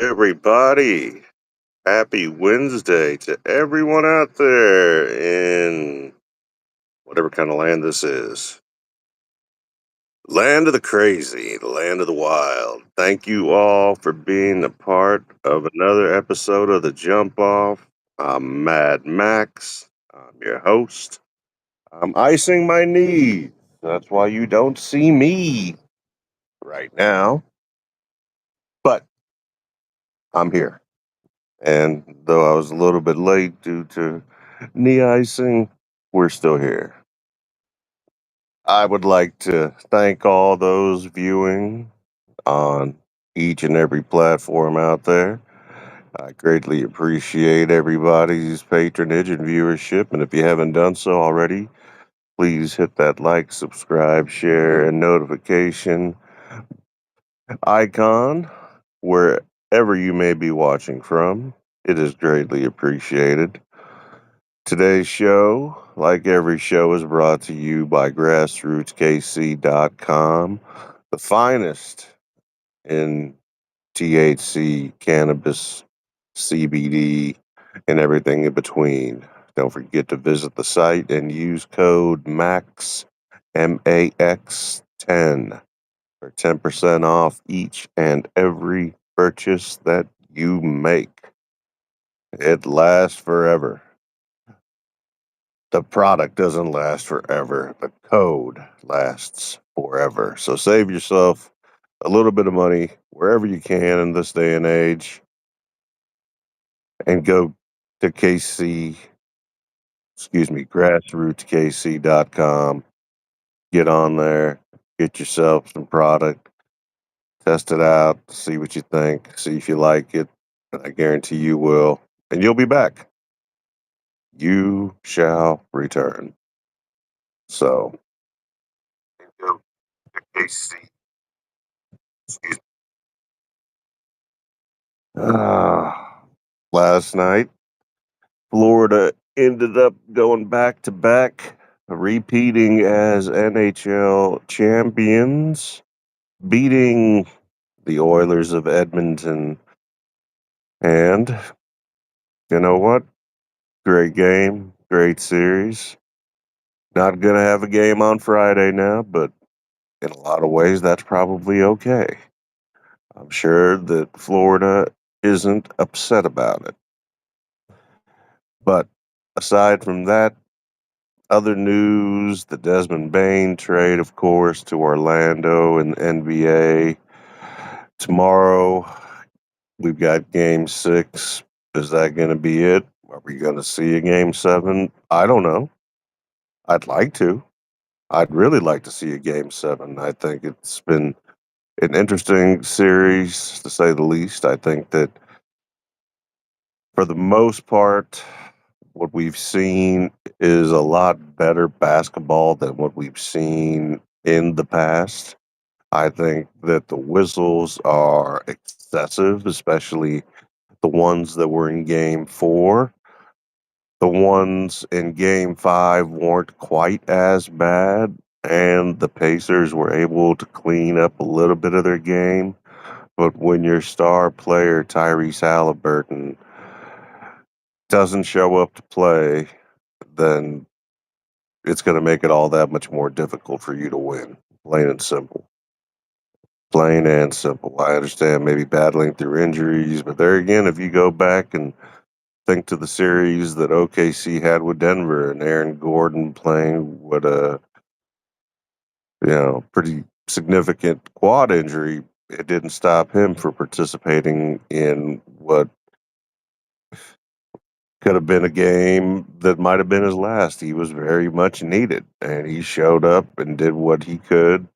Everybody, happy Wednesday to everyone out there in whatever kind of land this is. Land of the crazy, the land of the wild. Thank you all for being a part of another episode of the Jump Off. I'm Mad Max. I'm your host. I'm icing my knees. That's why you don't see me right now, but I'm here. And though I was a little bit late due to knee icing, we're still here. I would like to thank all those viewing on each and every platform out there. I greatly appreciate everybody's patronage and viewership. And if you haven't done so already, please hit that like, subscribe, share, and notification icon wherever you may be watching from. It is greatly appreciated. Today's show, like every show, is brought to you by grassrootskc.com, the finest in THC, cannabis, CBD, and everything in between. Don't forget to visit the site and use code MAX, MAX10 for 10% off each and every purchase that you make. It lasts forever. The product doesn't last forever. The code lasts forever. So save yourself a little bit of money wherever you can in this day and age and go to grassrootskc.com. Get on there, get yourself some product, test it out, see what you think, see if you like it. I guarantee you will. And you'll be back. You shall return. So, go to KC. Last night, Florida ended up going back to back, repeating as NHL champions, beating the Oilers of Edmonton. And you know what? Great game, great series. Not going to have a game on Friday now, but in a lot of ways, that's probably okay. I'm sure that Florida isn't upset about it. But aside from that, other news, the Desmond Bain trade, of course, to Orlando and the NBA. Tomorrow, we've got game 6. Is that going to be it? Are we going to see a game 7? I don't know. I'd like to. I'd really like to see a game 7. I think it's been an interesting series, to say the least. I think that for the most part, what we've seen is a lot better basketball than what we've seen in the past. I think that the whistles are excessive, especially the ones that were in game 4. The ones in game 5 weren't quite as bad, and the Pacers were able to clean up a little bit of their game. But when your star player, Tyrese Halliburton, doesn't show up to play, then it's going to make it all that much more difficult for you to win. Plain and simple. Plain and simple. I understand maybe battling through injuries, but there again, if you go back and think to the series that OKC had with Denver and Aaron Gordon playing with a pretty significant quad injury, it didn't stop him from participating in what could have been a game that might have been his last. He was very much needed, and he showed up and did what he could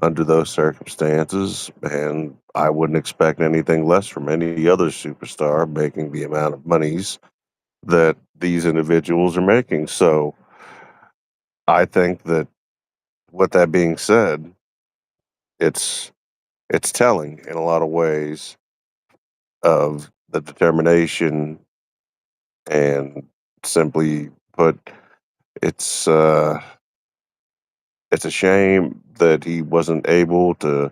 under those circumstances. And I wouldn't expect anything less from any other superstar making the amount of monies that these individuals are making. So I think that, with that being said, it's it's telling in a lot of ways of the determination, and simply put, it's it's a shame that he wasn't able to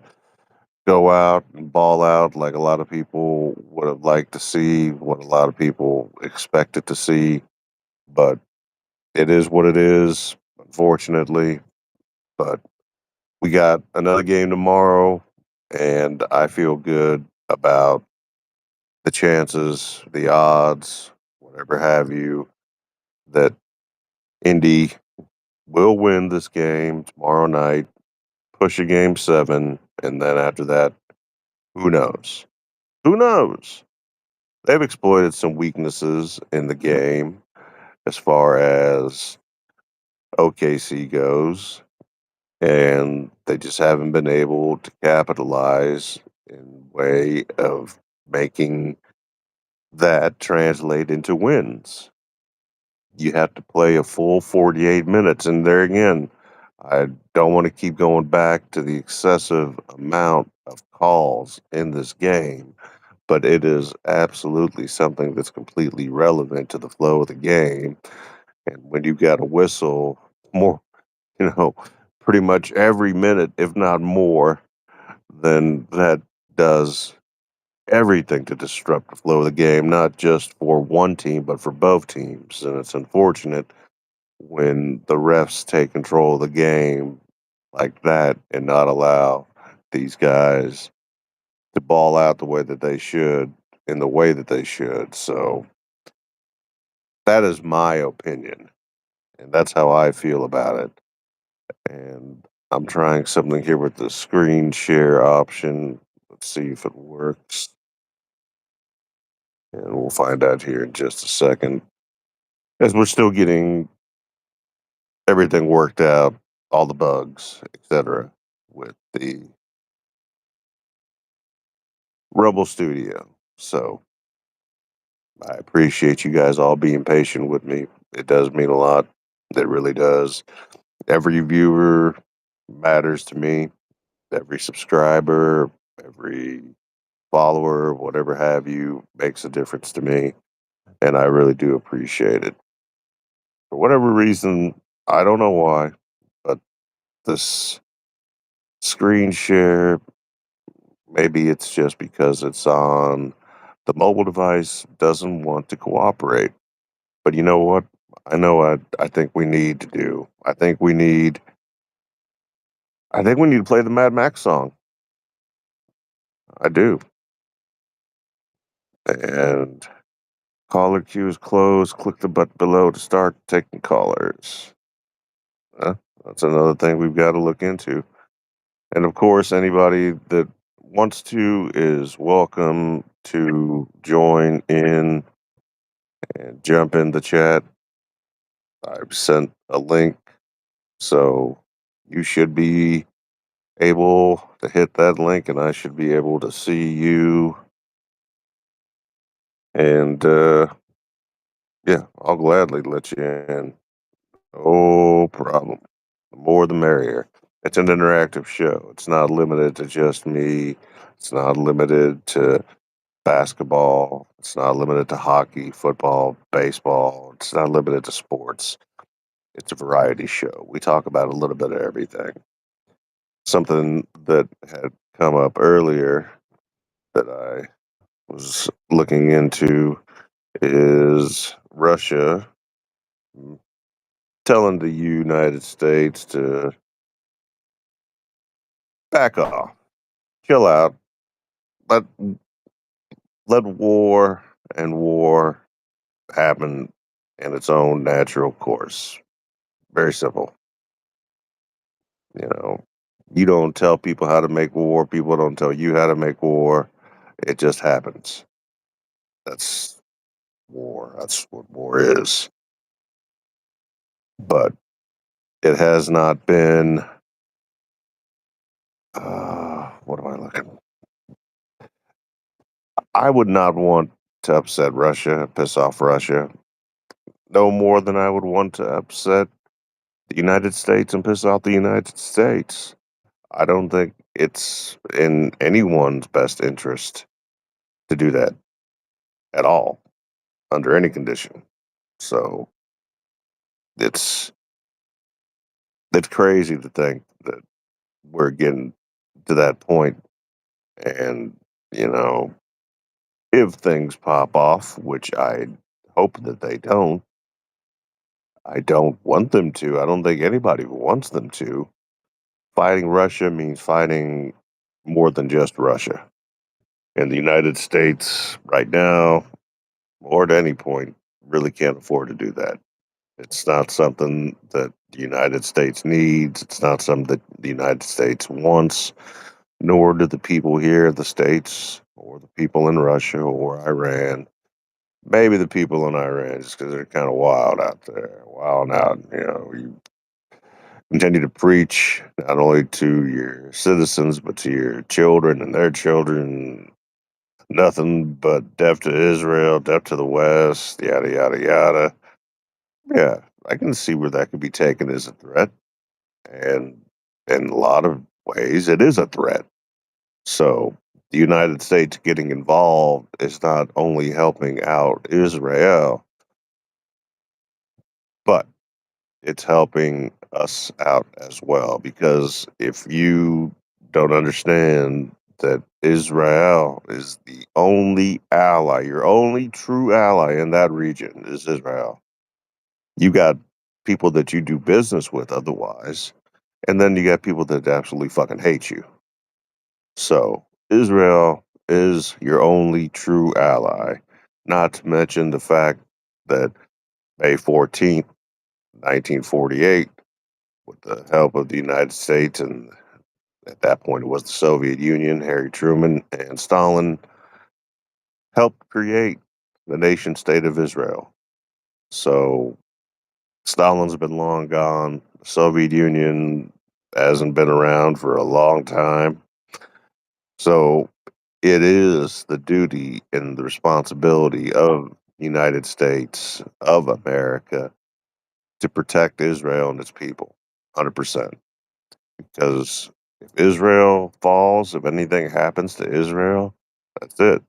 go out and ball out like a lot of people would have liked to see, what a lot of people expected to see. But it is what it is, unfortunately. But we got another game tomorrow, and I feel good about the chances, the odds, whatever have you, that Indy will win this game tomorrow night, push a game seven, and then after that, who knows? Who knows? They've exploited some weaknesses in the game as far as OKC goes, and they just haven't been able to capitalize in way of making that translate into wins. You have to play a full 48 minutes, and there again, I don't want to keep going back to the excessive amount of calls in this game, but it is absolutely something that's completely relevant to the flow of the game. And when you got a whistle more, you know, pretty much every minute, if not more, then that does everything to disrupt the flow of the game, not just for one team, but for both teams. And it's unfortunate when the refs take control of the game like that and not allow these guys to ball out the way that they should in the way that they should. So that is my opinion, and that's how I feel about it. And I'm trying something here with the screen share option. Let's see if it works. And we'll find out here in just a second. As we're still getting everything worked out, all the bugs, etc., with the Rebel Studio. So I appreciate you guys all being patient with me. It does mean a lot. It really does. Every viewer matters to me. Every subscriber, every follower, whatever have you, makes a difference to me. And I really do appreciate it. For whatever reason, I don't know why, but this screen share, maybe it's just because it's on the mobile device, doesn't want to cooperate. But you know what? I know what I think we need to do. I think we need to play the Mad Max song. I do. And caller queue is closed. Click the button below to start taking callers. Uh, that's another thing we've got to look into. And of course, anybody that wants to is welcome to join in and jump in the chat. I've sent a link, so you should be able to hit that link, and I should be able to see you. And yeah, I'll gladly let you in. No problem. The more the merrier. It's an interactive show. It's not limited to just me. It's not limited to basketball. It's not limited to hockey, football, baseball. It's not limited to sports. It's a variety show. We talk about a little bit of everything. Something that had come up earlier that I was looking into is Russia telling the United States to back off, chill out, let war and war happen in its own natural course. Very simple. You know, you don't tell people how to make war. People don't tell you how to make war. It just happens. That's war. That's what war is. But it has not been. What am I looking? I would not want to upset Russia, piss off Russia, no more than I would want to upset the United States and piss off the United States. I don't think it's in anyone's best interest to do that at all, under any condition. So it's it's crazy to think that we're getting to that point And, you know, if things pop off, which I hope that they don't, I don't want them to. I don't think anybody wants them to. Fighting Russia means fighting more than just Russia. And the United States, right now, or at any point, really can't afford to do that. It's not something that the United States needs. It's not something that the United States wants, nor do the people here in the States or the people in Russia or Iran. Maybe the people in Iran, just because they're kind of wild out there, wild out. You continue to preach not only to your citizens, but to your children and their children. Nothing but death to Israel, death to the West, yada, yada, yada. Yeah, I can see where that could be taken as a threat. And in a lot of ways, it is a threat. So the United States getting involved is not only helping out Israel, but it's helping us out as well. Because if you don't understand that Israel is the only ally, your only true ally in that region is Israel. You got people that you do business with otherwise, and then you got people that absolutely fucking hate you. So Israel is your only true ally, not to mention the fact that May 14th, 1948, with the help of the United States, and at that point it was the Soviet Union, Harry Truman and Stalin helped create the nation state of Israel. So Stalin's been long gone. The Soviet Union hasn't been around for a long time. So it is the duty and the responsibility of the United States of America to protect Israel and its people 100%. Because if Israel falls, if anything happens to Israel, that's it.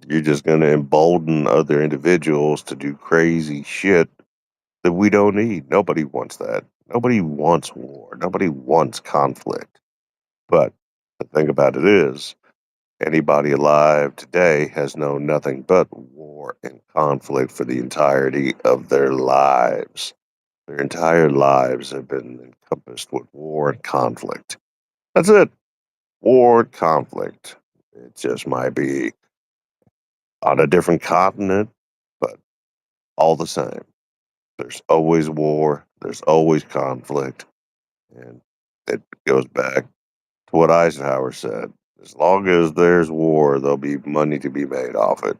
You're just going to embolden other individuals to do crazy shit that we don't need. Nobody wants that. Nobody wants war. Nobody wants conflict. But the thing about it is, anybody alive today has known nothing but war and conflict for the entirety of their lives. Their entire lives have been encompassed with war and conflict. That's it. War and conflict. It just might be on a different continent, but all the same. There's always war, there's always conflict, and it goes back to what Eisenhower said. As long as there's war, there'll be money to be made off it.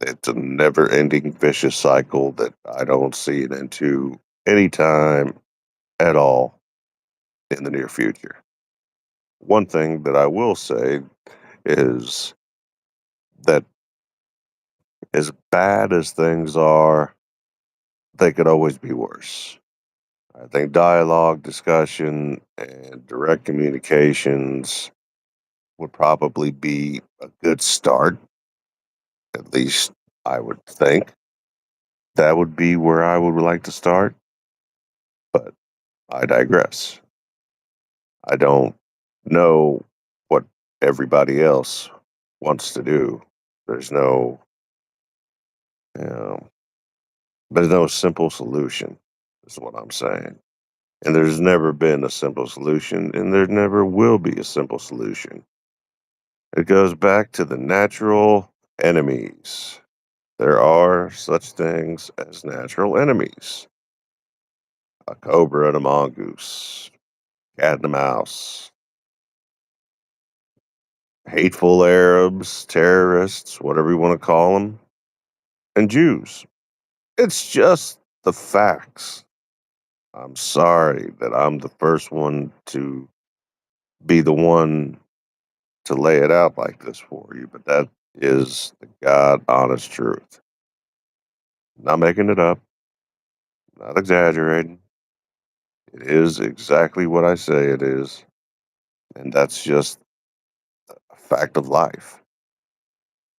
It's a never ending vicious cycle that I don't see it into any time at all in the near future. One thing that I will say is that as bad as things are, they could always be worse. I think dialogue, discussion, and direct communications would probably be a good start. At least I would think that would be where I would like to start, but I digress. I don't know what everybody else wants to do. There's no, you know, there's no simple solution, is what I'm saying. And there's never been a simple solution, and there never will be a simple solution. It goes back to the natural enemies. There are such things as natural enemies: a cobra and a mongoose, cat and a mouse, hateful Arabs, terrorists, whatever you want to call them, and Jews. It's just the facts. I'm sorry that I'm the first one to be the one to lay it out like this for you, but that is the God honest truth. Not making it up, not exaggerating. It is exactly what I say it is, and that's just a fact of life.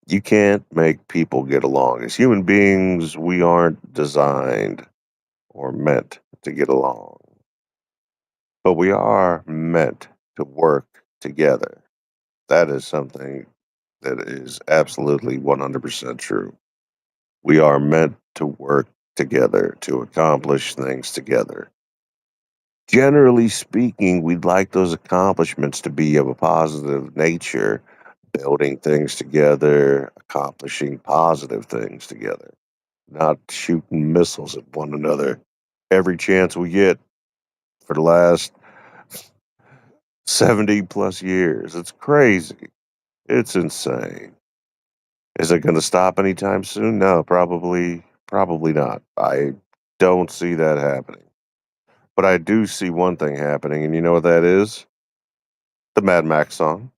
You can't make people get along. As human beings, we aren't designed or meant to get along, but we are meant to work together. That is something that is absolutely 100% true. We are meant to work together to accomplish things together. Generally speaking, we'd like those accomplishments to be of a positive nature, building things together, accomplishing positive things together, not shooting missiles at one another every chance we get for the last 70 plus years. It's crazy. It's insane. Is it going to stop anytime soon? No, probably not. I don't see that happening. But I do see one thing happening, and you know what that is? The Mad Max song.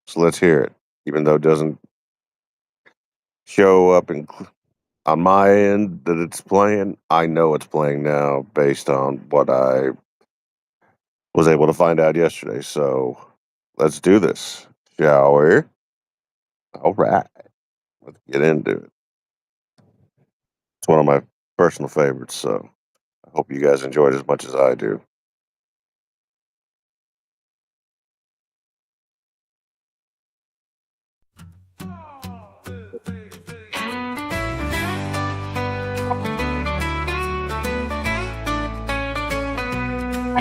So let's hear it. Even though it doesn't show up on my end that it's playing, I know it's playing now based on what I was able to find out yesterday. So let's do this, shall we? All right, let's get into it. It's one of my personal favorites, so I hope you guys enjoyed as much as I do.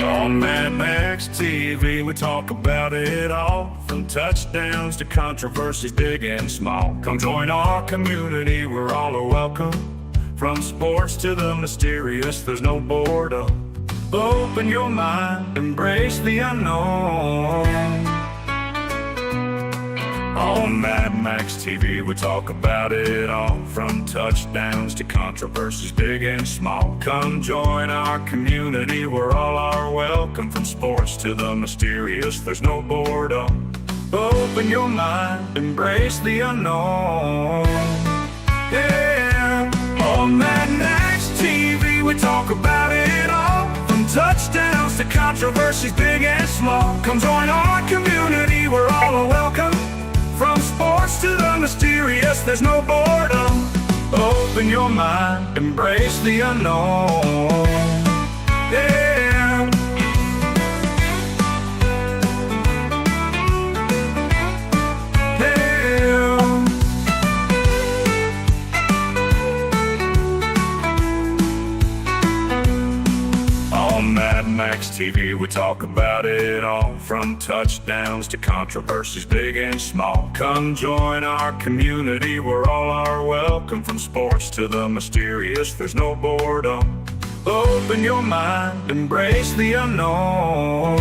On Mad Max TV, we talk about it all, from touchdowns to controversies big and small. Come join our community, we're all are welcome. From sports to the mysterious, there's no boredom. Open your mind, embrace the unknown. On Mad Max TV, we talk about it all, from touchdowns to controversies big and small. Come join our community, we're all are welcome. From sports to the mysterious, there's no boredom. Open your mind, embrace the unknown. Yeah, on Mad Max TV, we talk about it all, from touchdowns to controversies big and small. Come join our community, we're all are welcome. From sports to the mysterious, there's no boredom. Open your mind, embrace the unknown. Yeah. Yeah. On Mad Max TV, we talk about it all, from touchdowns to controversies big and small. Come join our community, we're all are welcome. From sports to the mysterious, there's no boredom. Open your mind, embrace the unknown.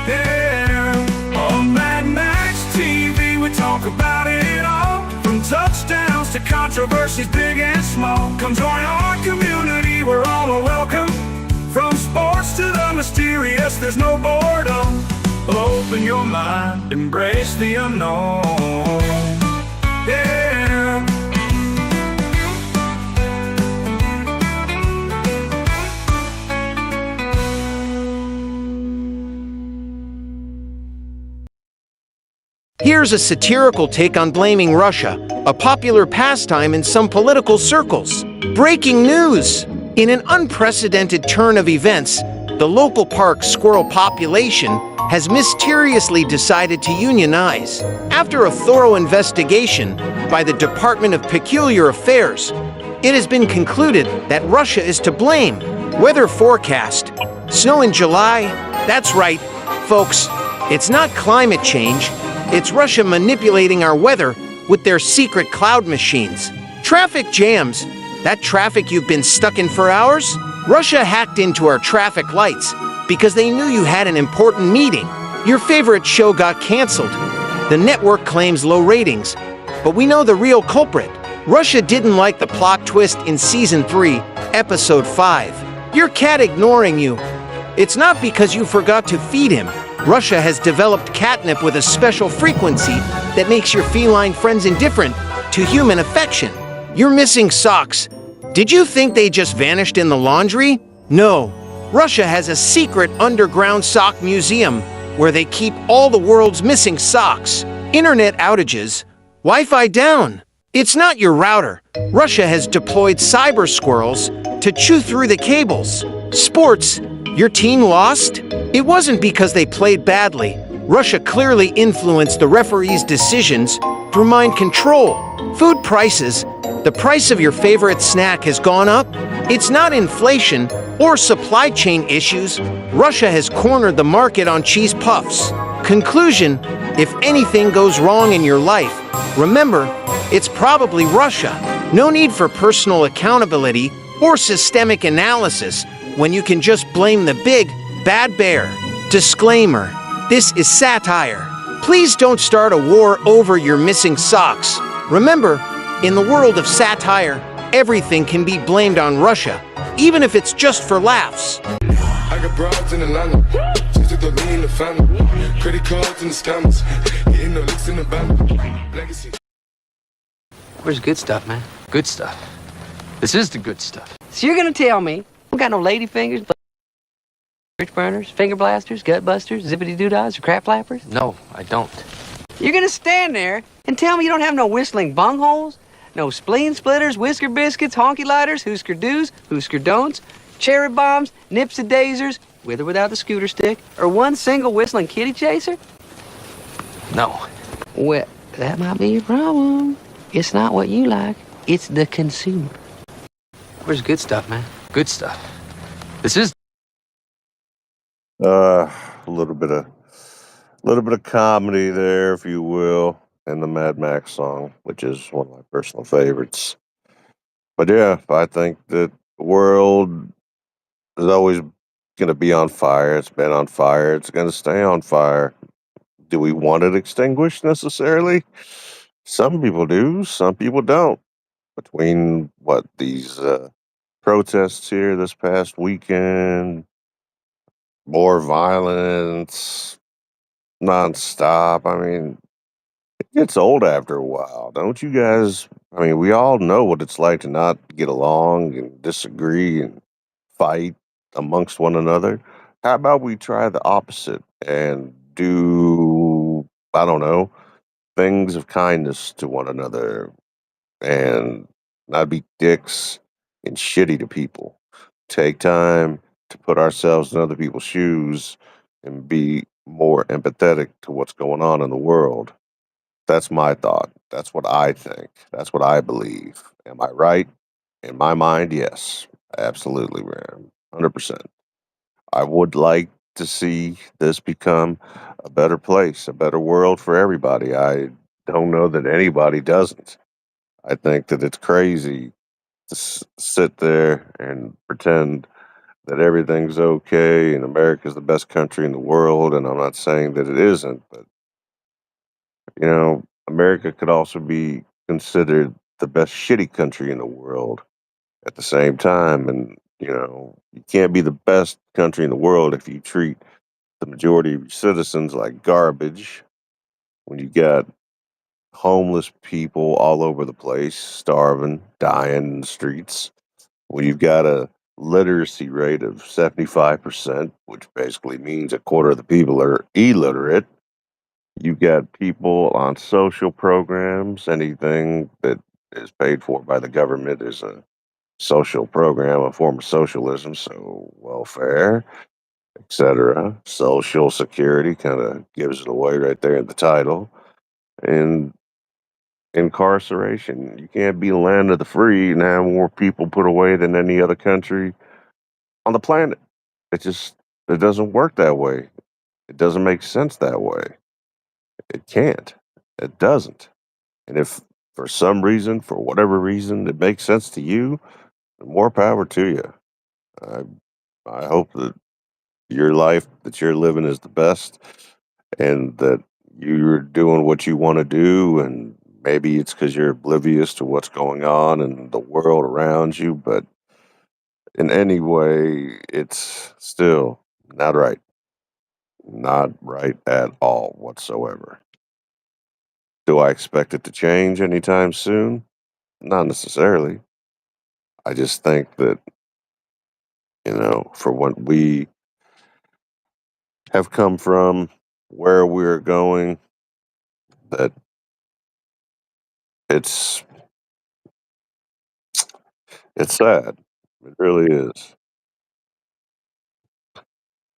Yeah, on Mad Max TV, we talk about it all, from touchdowns to controversies big and small. Come join our community, we're all are welcome. From sports to the mysterious, there's no boredom. Open your mind, embrace the unknown. Yeah. Here's a satirical take on blaming Russia, a popular pastime in some political circles. Breaking news! In an unprecedented turn of events, the local park's squirrel population has mysteriously decided to unionize. After a thorough investigation by the Department of Peculiar Affairs, it has been concluded that Russia is to blame. Weather forecast: snow in July? That's right, folks. It's not climate change. It's Russia manipulating our weather with their secret cloud machines. Traffic jams. That traffic you've been stuck in for hours? Russia hacked into our traffic lights because they knew you had an important meeting. Your favorite show got canceled. The network claims low ratings, but we know the real culprit. Russia didn't like the plot twist in Season 3, Episode 5. Your cat ignoring you. It's not because you forgot to feed him. Russia has developed catnip with a special frequency that makes your feline friends indifferent to human affection. You're missing socks. Did you think they just vanished in the laundry? No. Russia has a secret underground sock museum where they keep all the world's missing socks. Internet outages. Wi-Fi down. It's not your router. Russia has deployed cyber squirrels to chew through the cables. Sports. Your team lost? It wasn't because they played badly. Russia clearly influenced the referee's decisions through mind control. Food prices. The price of your favorite snack has gone up. It's not inflation or supply chain issues. Russia has cornered the market on cheese puffs. Conclusion: if anything goes wrong in your life, remember, it's probably Russia. No need for personal accountability or systemic analysis when you can just blame the big, bad bear. Disclaimer: this is satire. Please don't start a war over your missing socks. Remember, in the world of satire, everything can be blamed on Russia, even if it's just for laughs. I got broads in Atlanta, just to throw me in the family. Credit cards and the scammers, getting the licks in the band. Legacy. Where's good stuff, man? Good stuff. This is the good stuff. So you're gonna tell me we got no lady fingers, bridge burners, finger blasters, gut busters, zippity doodads, or crap flappers? No, I don't. You're gonna stand there and tell me you don't have no whistling bungholes, no spleen splitters, whisker biscuits, honky lighters, hoosker do's, hoosker don'ts, cherry bombs, nipsy daisers, with or without the scooter stick, or one single whistling kitty chaser? No. Well, that might be your problem. It's not what you like, it's the consumer. Where's good stuff, man? Good stuff. This is A little bit of comedy there, if you will, in the Mad Max song, which is one of my personal favorites. But yeah, I think that the world is always going to be on fire. It's been on fire. It's going to stay on fire. Do we want it extinguished necessarily? Some people do. Some people don't. Between these protests here this past weekend, more violence, nonstop. I mean, it gets old after a while, don't you guys? I mean, we all know what it's like to not get along and disagree and fight amongst one another. How about we try the opposite and do, I don't know, things of kindness to one another and not be dicks and shitty to people. Take time to put ourselves in other people's shoes and be more empathetic to what's going on in the world. That's my thought. That's what I think. That's what I believe. Am I right? In my mind, yes. Absolutely, man. 100%. I would like to see this become a better place, a better world for everybody. I don't know that anybody doesn't. I think that it's crazy to sit there and pretend that everything's okay and America's the best country in the world. And I'm not saying that it isn't, but America could also be considered the best shitty country in the world at the same time. And, you can't be the best country in the world if you treat the majority of your citizens like garbage when you got homeless people all over the place, starving, dying in the streets. When you've got a literacy rate of 75%, which basically means a quarter of the people are illiterate. You've got people on social programs. Anything that is paid for by the government is a social program, a form of socialism. So welfare, etc. Social security kind of gives it away right there in the title. And incarceration. You can't be the land of the free and have more people put away than any other country on the planet. It doesn't work that way. It doesn't make sense that way. It can't. It doesn't. And if for some reason, for whatever reason, it makes sense to you, more power to you. I I hope that your life that you're living is the best and that you're doing what you want to do. And maybe it's because you're oblivious to what's going on in the world around you, but in any way, it's still not right. Not right at all whatsoever. Do I expect it to change anytime soon? Not necessarily. I just think that, for what we have come from, where we're going, that it's it's sad. It really is.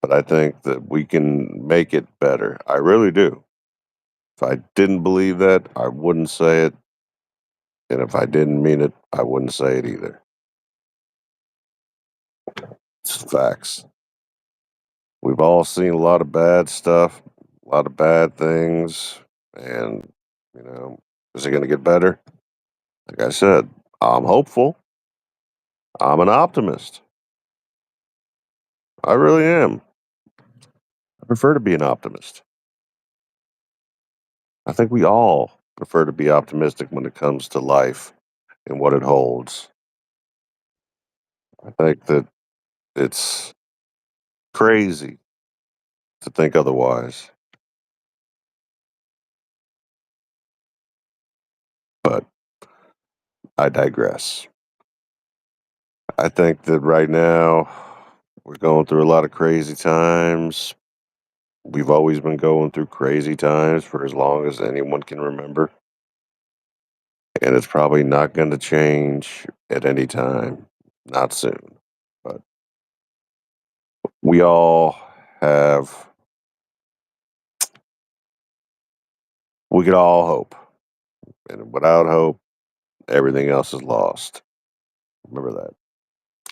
but I think that we can make it better. I really do. If I didn't believe that, I wouldn't say it. And if I didn't mean it, I wouldn't say it either. It's facts. We've all seen a lot of bad stuff, a lot of bad things, and, you know, is it going to get better? Like I said, I'm hopeful. I'm an optimist. I really am. I prefer to be an optimist. I think we all prefer to be optimistic when it comes to life and what it holds. I think that it's crazy to think otherwise, but I digress. I think that right now we're going through a lot of crazy times. We've always been going through crazy times for as long as anyone can remember. And it's probably not going to change at any time, not soon. But we all have, we could all hope. And without hope, everything else is lost. Remember that.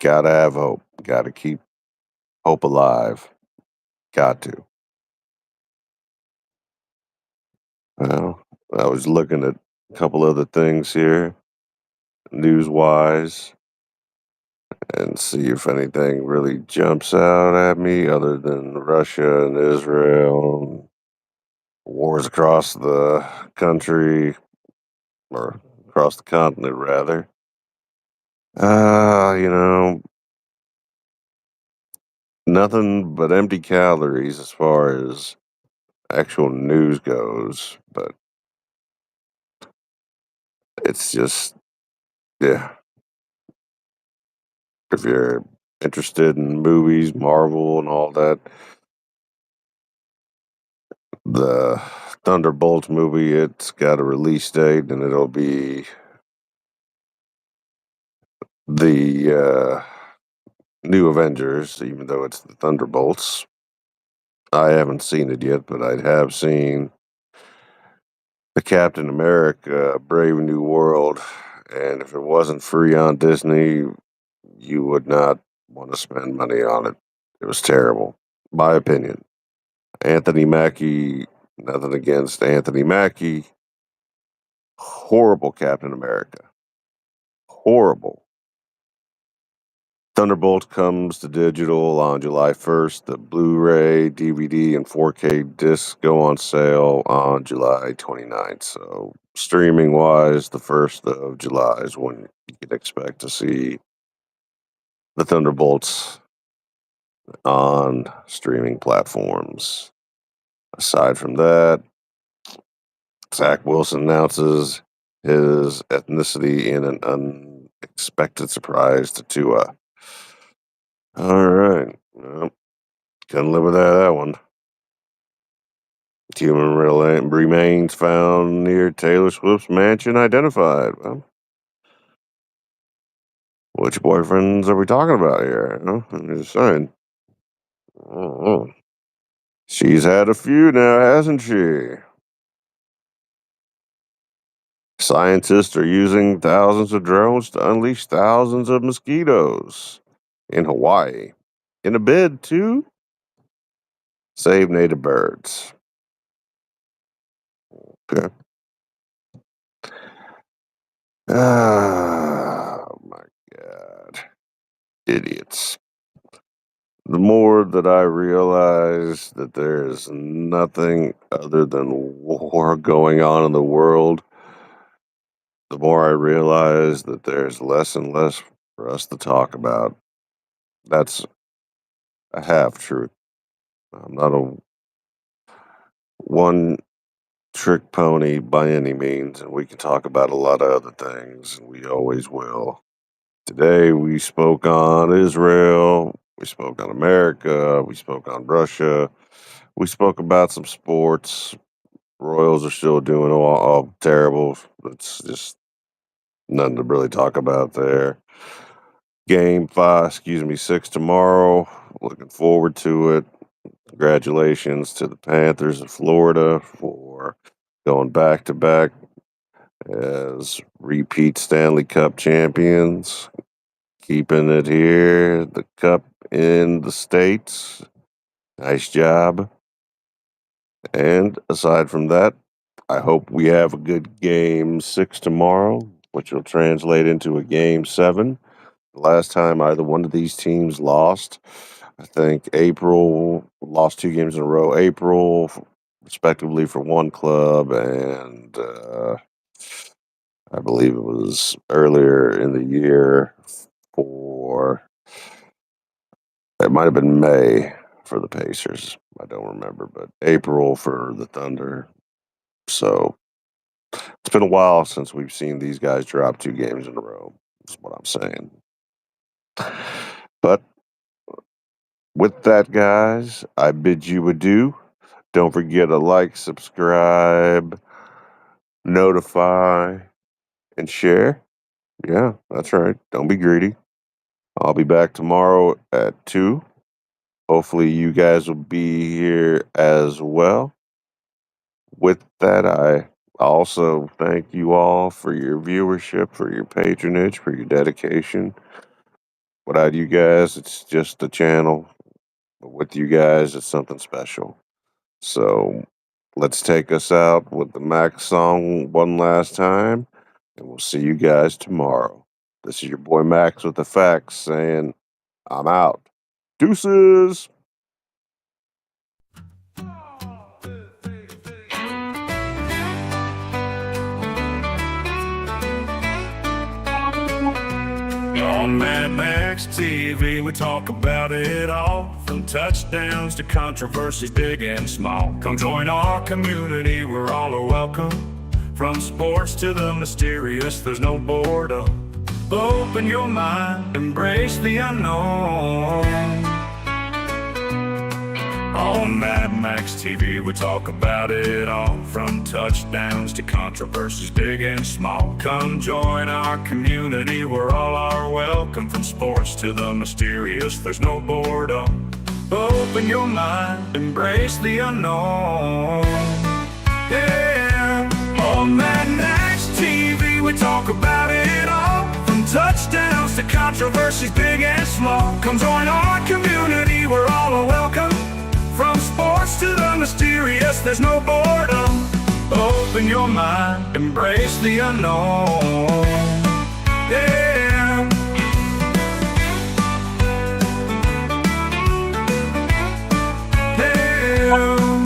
Gotta have hope. Gotta keep hope alive. Got to. Well, I was looking at a couple other things here, news wise, and see if anything really jumps out at me other than Russia and Israel, wars across the country, or across the continent, rather. You know, nothing but empty calories as far as actual news goes, but it's just, yeah. If you're interested in movies, Marvel, and all that, the Thunderbolts movie, it's got a release date, and it'll be the new Avengers, even though it's the Thunderbolts. I haven't seen it yet, but I have seen the Captain America Brave New World, and if it wasn't free on Disney, you would not want to spend money on it. It was terrible, my opinion. Anthony Mackie, nothing against Anthony Mackie. Horrible Captain America. Horrible. Thunderbolt comes to digital on July 1st. The Blu ray, DVD, and 4K discs go on sale on July 29th. So, streaming wise, the 1st of July is when you can expect to see the Thunderbolts on streaming platforms. Aside from that, Zach Wilson announces his ethnicity in an unexpected surprise to Tua. All right. Well, couldn't live without that one. Human remains found near Taylor Swift's mansion identified. Well, which boyfriends are we talking about here? I'm just saying. Oh, she's had a few now, hasn't she? Scientists are using thousands of drones to unleash thousands of mosquitoes in Hawaii in a bid to save native birds. Okay. Oh my God. Idiots. The more that I realize that there is nothing other than war going on in the world, the more I realize that there's less and less for us to talk about. That's a half truth. I'm not a one trick pony by any means, and we can talk about a lot of other things, and we always will. Today we spoke on Israel, we spoke on America, we spoke on Russia, we spoke about some sports. Royals are still doing all terrible. It's just nothing to really talk about there. Game 6 tomorrow. Looking forward to it. Congratulations to the Panthers of Florida for going back to back as repeat Stanley Cup champions, keeping it here, the cup in the States. Nice job. And aside from that, I hope we have a good game 6 tomorrow, which will translate into a game 7. The last time either one of these teams lost, I think April lost 2 games in a row. April, respectively, for one club, and I believe it was earlier in the year for, it might have been May for the Pacers. I don't remember, but April for the Thunder. So it's been a while since we've seen these guys drop 2 games in a row, is what I'm saying. But with that, guys, I bid you adieu. Don't forget to like, subscribe, notify, and share. Yeah, that's right. Don't be greedy. I'll be back tomorrow at 2. Hopefully you guys will be here as well. With that, I also thank you all for your viewership, for your patronage, for your dedication. Without you guys, it's just a channel. But with you guys, it's something special. So let's take us out with the Max song one last time, and we'll see you guys tomorrow. This is your boy Max with the facts saying, I'm out. Deuces! On Mad Max TV, we talk about it all, from touchdowns to controversies big and small. Come join our community, we're all are welcome. From sports to the mysterious, there's no boredom. Open your mind, embrace the unknown. On Mad Max TV, we talk about it all, from touchdowns to controversies big and small. Come join our community, we're all are welcome. From sports to the mysterious, there's no boredom. Open your mind, embrace the unknown. Yeah, on Mad Max TV, we talk about it all, from touchdowns to controversies big and small. Come join our community, we're all are welcome. From sports to the mysterious, there's no boredom. Open your mind, embrace the unknown. Yeah. Yeah.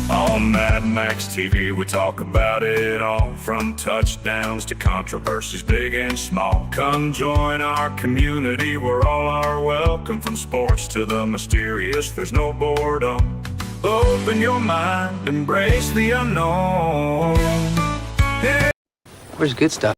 On Mad Max TV, we talk about it all, from touchdowns to controversies big and small. Come join our community, we're all are welcome. From sports to the mysterious, there's no boredom. Open your mind, embrace the unknown. Yeah. Where's good stuff?